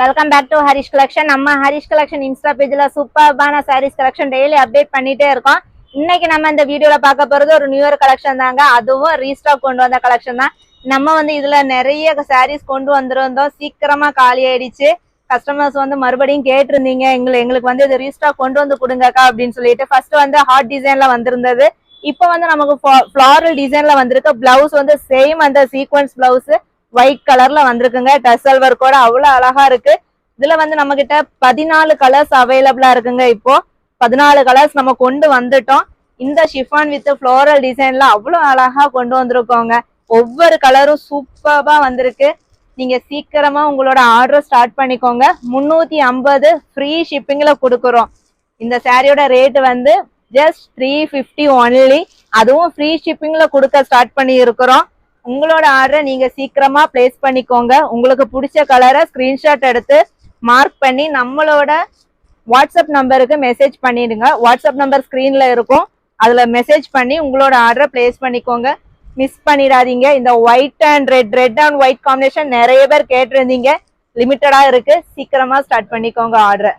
Welcome back to Harish collection. நம்ம Harish collection Insta பேஜ்ல சூப்பர்பான சாரீஸ் கலெக்ஷன் டெய்லி அப்டேட் பண்ணிட்டே இருக்கோம். இன்னைக்கு நம்ம இந்த வீடியோல பார்க்க போறது ஒரு நியூ இயர் கலெக்ஷன் தாங்க. அதுவும் ரீஸ்டாக் கொண்டு வந்த கலெக்ஷன் தான். நம்ம இதுல நிறைய சாரீஸ் கொண்டு வந்திருந்தோம். சீக்கிரமா காலி ஆயிடுச்சு. கஸ்டமர்ஸ் மறுபடியும் கேட்டிருந்தீங்க, எங்களுக்கு இது ரீஸ்டாக் கொண்டு வந்து கொடுங்கக்கா அப்படின்னு சொல்லிட்டு. ஃபர்ஸ்ட் ஹார்ட் டிசைன்ல வந்திருந்தது. இப்போ நமக்கு ஃபிளாரல் டிசைன்ல வந்திருக்கு. பிளவுஸ் சேம் அந்த சீக்வன்ஸ் பிளவுஸ் ஒயிட் கலர்ல வந்திருக்குங்க. டசல் ஒர்க்கோட அவ்வளவு அழகா இருக்கு. இதுல நம்ம கிட்ட 14 கலர்ஸ் அவைலபிளா இருக்குங்க. இப்போ 14 கலர்ஸ் நம்ம கொண்டு வந்துட்டோம். இந்த ஷிஃபான் வித் ஃப்ளோரல் டிசைன்ல அவ்வளவு அழகா கொண்டு வந்திருக்கோங்க. ஒவ்வொரு கலரும் சூப்பரா வந்திருக்கு. நீங்க சீக்கிரமா உங்களோட ஆர்டர் ஸ்டார்ட் பண்ணிக்கோங்க. 350 ஃப்ரீ ஷிப்பிங்ல கொடுக்குறோம். இந்த சாரியோட ரேட் ஜஸ்ட் 350 ஒன்லி. அதுவும் ஃப்ரீ ஷிப்பிங்ல கொடுக்க ஸ்டார்ட் பண்ணி இருக்கிறோம். உங்களோட ஆர்டரை நீங்க சீக்கிரமா பிளேஸ் பண்ணிக்கோங்க. உங்களுக்கு பிடிச்ச கலரை ஸ்கிரீன்ஷாட் எடுத்து மார்க் பண்ணி நம்மளோட வாட்ஸ்அப் நம்பருக்கு மெசேஜ் பண்ணிடுங்க. வாட்ஸ்அப் நம்பர் ஸ்கிரீன்ல இருக்கும். அதுல மெசேஜ் பண்ணி உங்களோட ஆர்டரை பிளேஸ் பண்ணிக்கோங்க. மிஸ் பண்ணிடாதீங்க. இந்த white and red and white combination நிறைய பேர் கேட்டிருந்தீங்க. லிமிட்டடா இருக்கு. சீக்கிரமா ஸ்டார்ட் பண்ணிக்கோங்க ஆர்டரை.